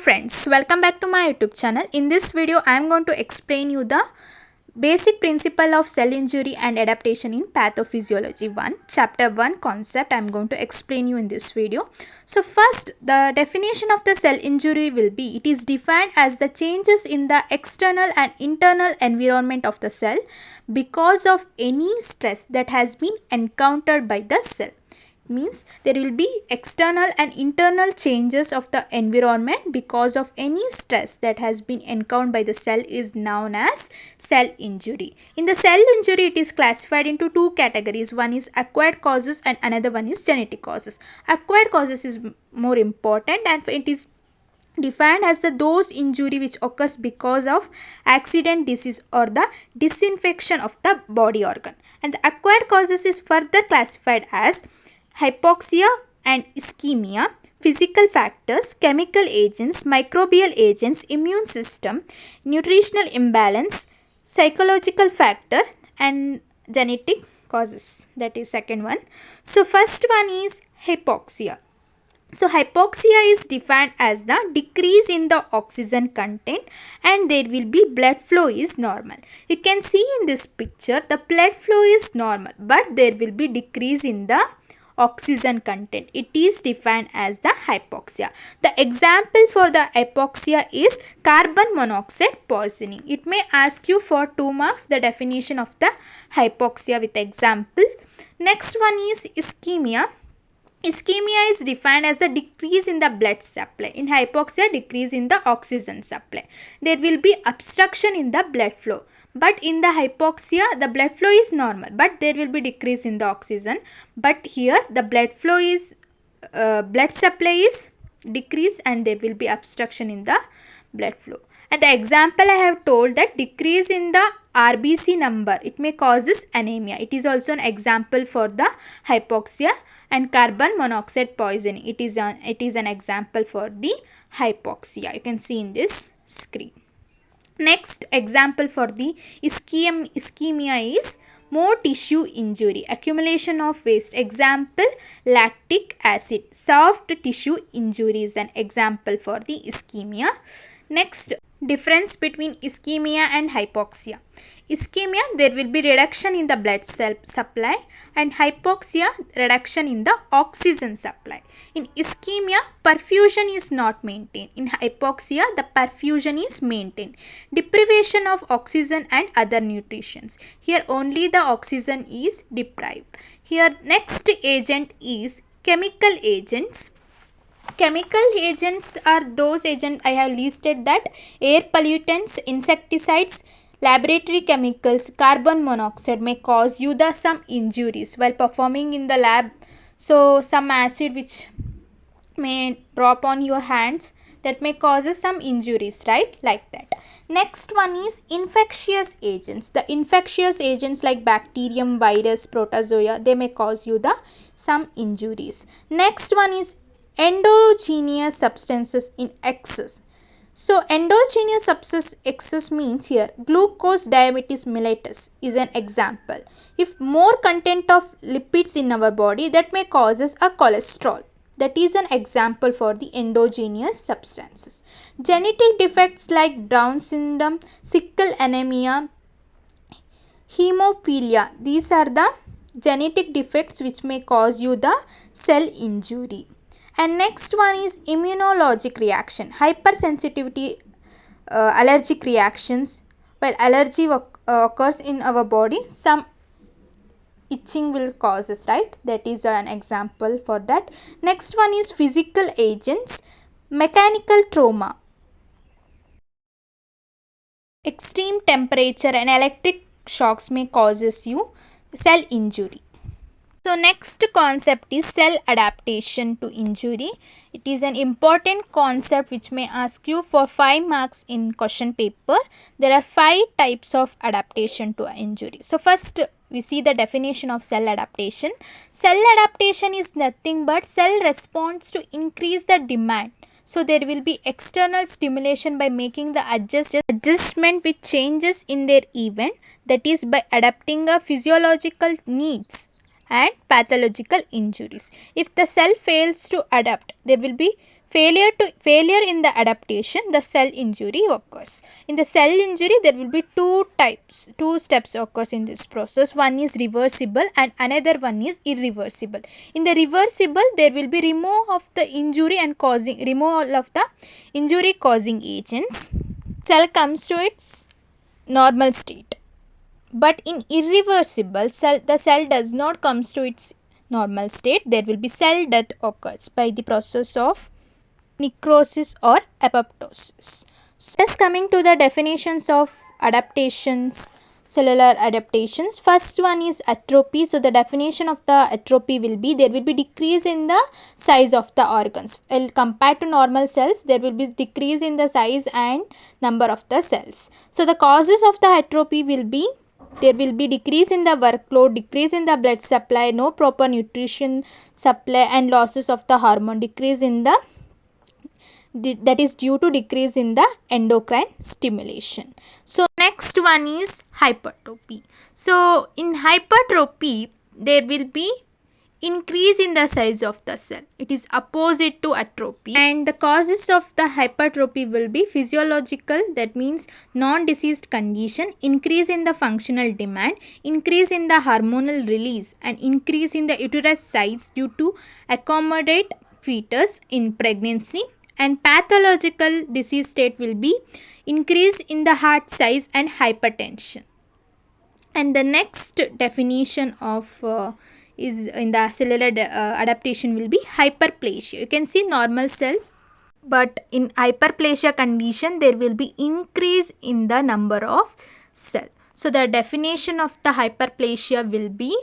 friends, welcome back to my YouTube channel. In this video I am going to explain you the basic principle of cell injury and adaptation in pathophysiology 1 chapter 1 concept I am going to explain you in this video. So first, the definition of the cell injury will be, it is defined as the changes in the external and internal environment of the cell because of any stress that has been encountered by the cell. Means there will be external and internal changes of the environment because of any stress that has been encountered by the cell is known as cell injury. In the cell injury, it is classified into two categories. One is acquired causes and another one is genetic causes. Acquired causes is more important and it is defined as those injury which occurs because of accident, disease or the disinfection of the body organ. And the acquired causes is further classified as hypoxia and ischemia, physical factors, chemical agents, microbial agents, immune system, nutritional imbalance, psychological factor and genetic causes. That is second one. So first one is hypoxia. So hypoxia is defined as the decrease in the oxygen content and there will be blood flow is normal. You can see in this picture the blood flow is normal but there will be decrease in the oxygen content. It is defined as the hypoxia. The example for the hypoxia is carbon monoxide poisoning. It may ask you for 2 marks the definition of the hypoxia with example. Next one is ischemia. Ischemia is defined as the decrease in the blood supply. In hypoxia, decrease in the oxygen supply. There will be obstruction in the blood flow. But in the hypoxia, the blood flow is normal. But there will be decrease in the oxygen. But here, the blood flow is, blood supply is decreased and there will be obstruction in the blood flow. And the example I have told that decrease in the RBC number, it may causes anemia. It is also an example for the hypoxia. And carbon monoxide poisoning, it is an example for the hypoxia. You can see in this screen. Next example for the ischemia is more tissue injury, accumulation of waste. Example, lactic acid. Soft tissue injury is an example for the ischemia. Next, difference between ischemia and hypoxia. Ischemia, there will be reduction in the blood cell supply and hypoxia, reduction in the oxygen supply. In ischemia, perfusion is not maintained. In hypoxia, the perfusion is maintained. Deprivation of oxygen and other nutrients. Here only the oxygen is deprived. Here next agent is chemical agents. Chemical agents are those agents I have listed, that air pollutants, insecticides, laboratory chemicals, carbon monoxide may cause you some injuries while performing in the lab. So some acid which may drop on your hands, that may cause some injuries, right? Like that. Next one is infectious agents. The infectious agents like bacterium, virus, protozoa, they may cause you some injuries. Next one is endogenous substances in excess. So endogenous substance excess means here glucose diabetes mellitus is an example. If more content of lipids in our body, that may causes a cholesterol. That is an example for the endogenous substances. Genetic defects like Down syndrome, sickle anemia, hemophilia, these are the genetic defects which may cause you the cell injury. And next one is immunologic reaction, hypersensitivity, allergic reactions. While allergy occurs in our body, some itching will causes, right? That is an example for that. Next one is physical agents, mechanical trauma, extreme temperature and electric shocks may causes you cell injury. So next concept is cell adaptation to injury. It is an important concept which may ask you for 5 marks in question paper. There are 5 types of adaptation to injury. So first we see the definition of cell adaptation. Cell adaptation is nothing but cell response to increase the demand. So there will be external stimulation by making the adjustment with changes in their event, that is by adapting a physiological needs and pathological injuries. If the cell fails to adapt, there will be Failure in the adaptation, the cell injury occurs. In the cell injury, there will be two steps occurs in this process. One is reversible and another one is irreversible. In the reversible, there will be removal of the injury causing agents. Cell comes to its normal state. But in irreversible, the cell does not comes to its normal state. There will be cell death occurs by the process of necrosis or apoptosis. So, just coming to the definitions of adaptations, cellular adaptations. First one is atrophy. So, the definition of the atrophy will be there will be decrease in the size of the organs. Well, compared to normal cells, there will be decrease in the size and number of the cells. So, the causes of the atrophy will be there will be decrease in the workload, decrease in the blood supply, no proper nutrition supply and losses of the hormone, decrease in that is due to decrease in the endocrine stimulation. So, next one is hypertrophy. So, in hypertrophy, there will be increase in the size of the cell. It is opposite to atrophy, and the causes of the hypertrophy will be physiological, that means non-diseased condition, increase in the functional demand, increase in the hormonal release and increase in the uterus size due to accommodate fetus in pregnancy, and pathological disease state will be increase in the heart size and hypertension. And the next definition of is in the cellular adaptation will be hyperplasia. You can see normal cell, but in hyperplasia condition there will be increase in the number of cell. So the definition of the hyperplasia will be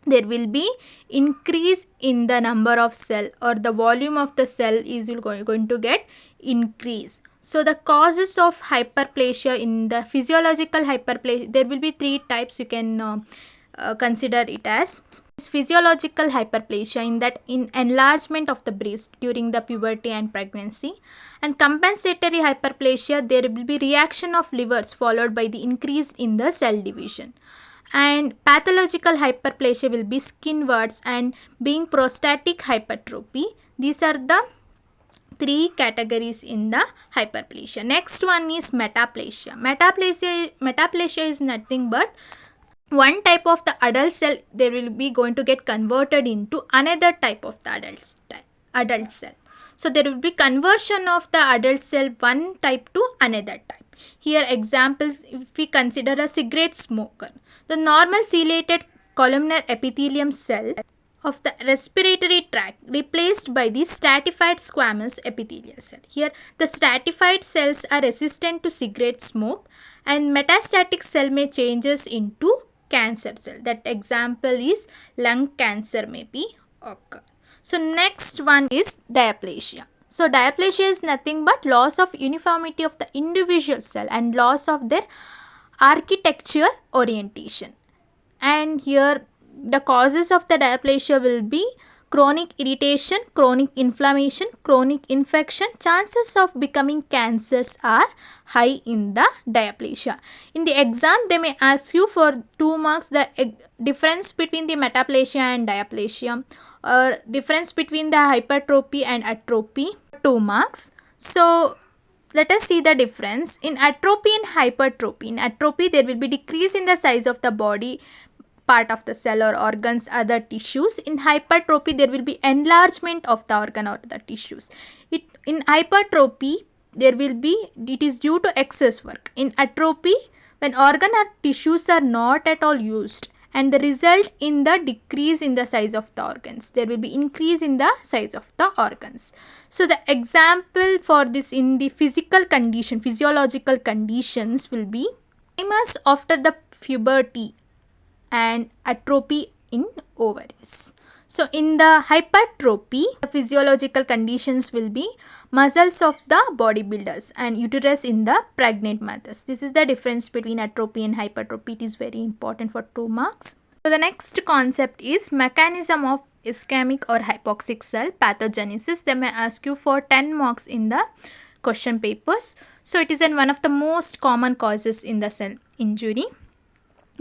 there will be increase in the number of cell, or the volume of the cell is going to get increase. So the causes of hyperplasia, in the physiological hyperplasia there will be three types. You can consider it as physiological hyperplasia, in that in enlargement of the breast during the puberty and pregnancy, and compensatory hyperplasia, there will be reaction of livers followed by the increase in the cell division, and pathological hyperplasia will be skin warts and being prostatic hypertrophy. These are the three categories in the hyperplasia. Next one is metaplasia. Metaplasia is nothing but one type of the adult cell there will be going to get converted into another type of the adult cell. So there will be conversion of the adult cell one type to another type. Here examples, if we consider a cigarette smoker, the normal ciliated columnar epithelium cell of the respiratory tract replaced by the stratified squamous epithelial cell. Here the stratified cells are resistant to cigarette smoke, and metastatic cell may changes into cancer cell. That example is lung cancer may be occur. So next one is diaplasia. So diaplasia is nothing but loss of uniformity of the individual cell and loss of their architecture orientation. And here the causes of the diaplasia will be chronic irritation, chronic inflammation, chronic infection. Chances of becoming cancers are high in the diaplasia. In the exam, they may ask you for 2 marks the difference between the metaplasia and diaplasia, or difference between the hypertrophy and atrophy, 2 marks. So let us see the difference in atrophy and hypertrophy. In atrophy, there will be decrease in the size of the body part of the cell or organs, other tissues. In hypertrophy, there will be enlargement of the organ or the tissues. In hypertrophy, it is due to excess work. In atrophy, when organ or tissues are not at all used, and the result in the decrease in the size of the organs, there will be increase in the size of the organs. So the example for this in the physiological conditions will be famous after the puberty and atrophy in ovaries. So in the hypertrophy, the physiological conditions will be muscles of the bodybuilders and uterus in the pregnant mothers. This is the difference between atrophy and hypertrophy. It is very important for 2 marks. So the next concept is mechanism of ischemic or hypoxic cell pathogenesis. They may ask you for 10 marks in the question papers. So it is one of the most common causes in the cell injury.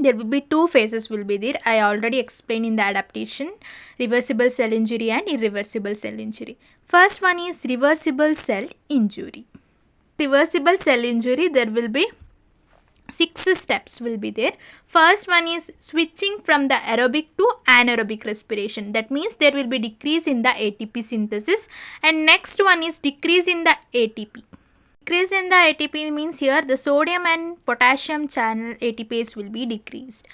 there will be two phases will be there. I already explained in the adaptation, reversible cell injury and irreversible cell injury. First one is reversible cell injury. Reversible cell injury, there will be 6 steps will be there. First one is switching from the aerobic to anaerobic respiration. That means there will be decrease in the ATP synthesis, and next one is decrease in the ATP. Decrease in the ATP means here the sodium and potassium channel ATPase will be decreased.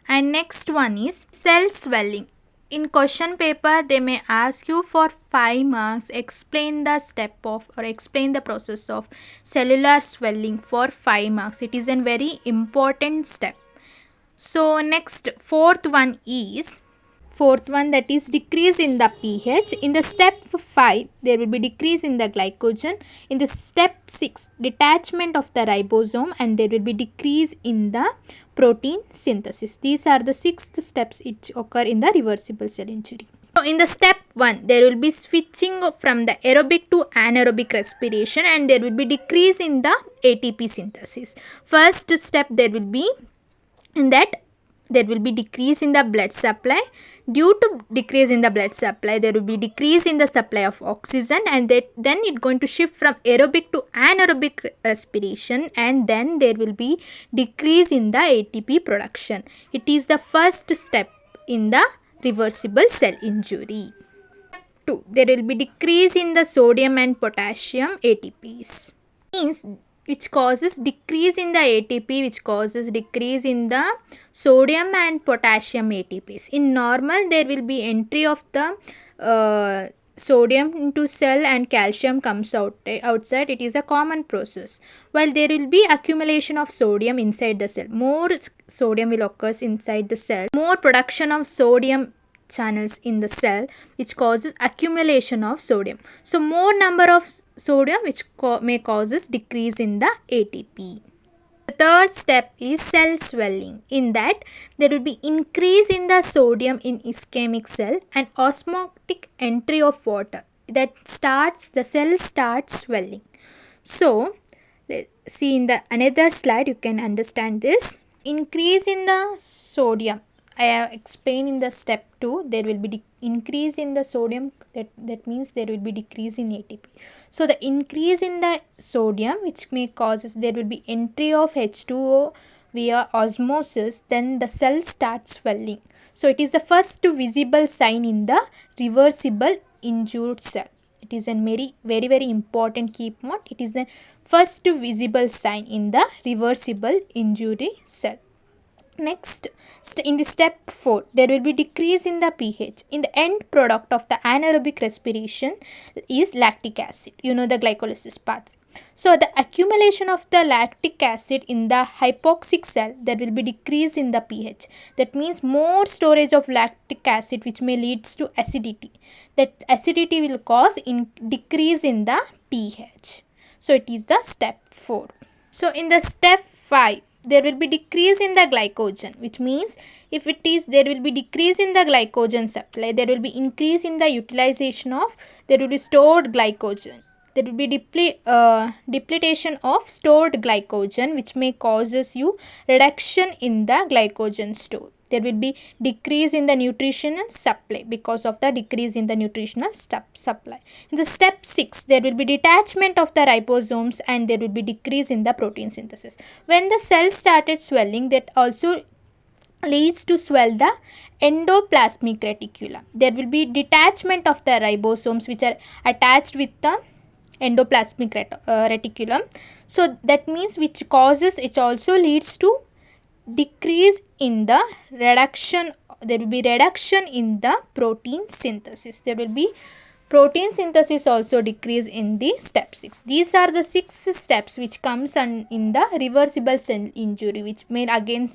And next one is cell swelling. In question paper they may ask you for 5 marks, explain the step of or explain the process of cellular swelling for 5 marks. It is a very important step. So next, fourth one that is decrease in the pH. In the step 5 there will be decrease in the glycogen. In the step 6 detachment of the ribosome, and there will be decrease in the protein synthesis. These are the 6 steps which occur in the reversible cell injury. So in the step 1 there will be switching from the aerobic to anaerobic respiration, and there will be decrease in the ATP synthesis. First step there will be in that there will be decrease in the blood supply. Due to decrease in the blood supply, there will be decrease in the supply of oxygen, and then it going to shift from aerobic to anaerobic respiration, and then there will be decrease in the ATP production. It is the first step in the reversible cell injury. 2. There will be decrease in the sodium and potassium ATPs. Means which causes decrease in the ATP, which causes decrease in the sodium and potassium ATPs. In normal, there will be entry of the sodium into cell and calcium comes outside. It is a common process. While there will be accumulation of sodium inside the cell, more sodium will occur inside the cell, more production of sodium channels in the cell, which causes accumulation of sodium. So more number of sodium which may causes decrease in the ATP. The third step is cell swelling. In that there will be increase in the sodium in ischemic cell and osmotic entry of water. That the cell starts swelling. So let's see in the another slide, you can understand this. Increase in the sodium, I have explained in the step 2, there will be increase in the sodium, that means there will be decrease in ATP. So the increase in the sodium which may causes there will be entry of H2O via osmosis, then the cell starts swelling. So it is the first visible sign in the reversible injured cell. It is a very important key point. It is the first visible sign in the reversible injury cell. Next, in the step 4, there will be decrease in the pH. In the end product of the anaerobic respiration is lactic acid. You know the glycolysis pathway. So the accumulation of the lactic acid in the hypoxic cell, there will be decrease in the pH. That means more storage of lactic acid, which may leads to acidity. That acidity will cause decrease in the pH. So it is the step 4. So in the step 5, there will be decrease in the glycogen, which means if it is there will be decrease in the glycogen supply, there will be increase in the utilization of, there will be stored glycogen. There will be depletion of stored glycogen, which may causes you reduction in the glycogen store. There will be decrease in the nutritional supply because of the decrease in the nutritional supply. In the step 6, there will be detachment of the ribosomes and there will be decrease in the protein synthesis. When the cell started swelling, that also leads to swell the endoplasmic reticulum. There will be detachment of the ribosomes which are attached with the endoplasmic reticulum. So that means which causes, it also leads to decrease in the reduction, there will be reduction in the protein synthesis. There will be protein synthesis also decrease in the step 6. These are the 6 steps which comes in the reversible cell injury, which may again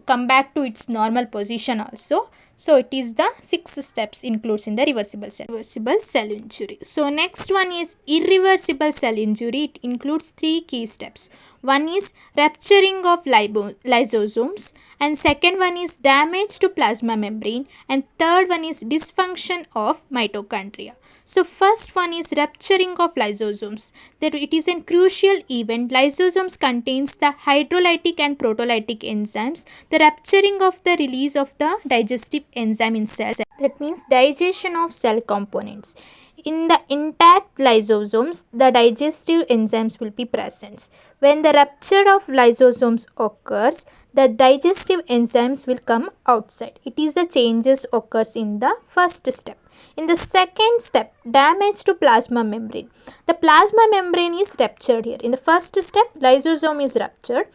come back to its normal position also. So it is the 6 steps includes in the reversible cell injury. So next one is irreversible cell injury. It includes 3 key steps. One is rupturing of lysosomes, and second one is damage to plasma membrane, and third one is dysfunction of mitochondria. So first one is rupturing of lysosomes. That it is a crucial event. Lysosomes contains the hydrolytic and proteolytic enzymes. The rupturing of the release of the digestive enzyme in cells. That means digestion of cell components. In the intact lysosomes, the digestive enzymes will be present. When the rupture of lysosomes occurs, the digestive enzymes will come outside. It is the changes occurs in the first step. In the second step, damage to plasma membrane. The plasma membrane is ruptured here. In the first step, lysosome is ruptured.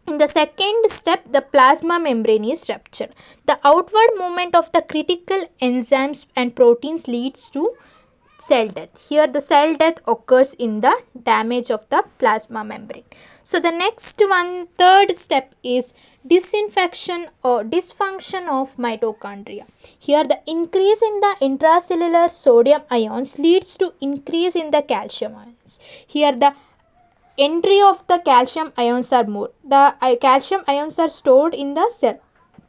In the second step, the plasma membrane is ruptured. The outward movement of the critical enzymes and proteins leads to cell death. Here the cell death occurs in the damage of the plasma membrane. So the next one, third step is disinfection or dysfunction of mitochondria. Here the increase in the intracellular sodium ions leads to increase in the calcium ions. Here the entry of the calcium ions are more. The calcium ions are stored in the cell.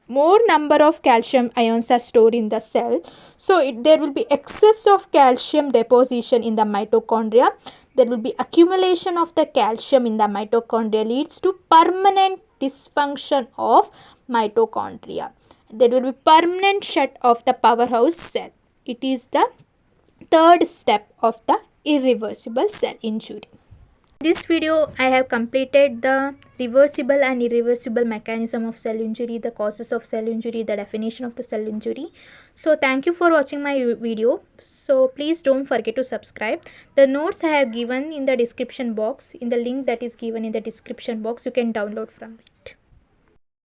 More number of calcium ions are stored in the cell, so there will be excess of calcium deposition in the mitochondria. There will be accumulation of the calcium in the mitochondria, leads to permanent dysfunction of mitochondria. There will be permanent shut of the powerhouse cell. It is the third step of the irreversible cell injury. This video I have completed the reversible and irreversible mechanism of cell injury, the causes of cell injury, the definition of the cell injury. So thank you for watching my video. So please don't forget to subscribe. The notes I have given in the description box, in the link that is given in the description box, you can download from it.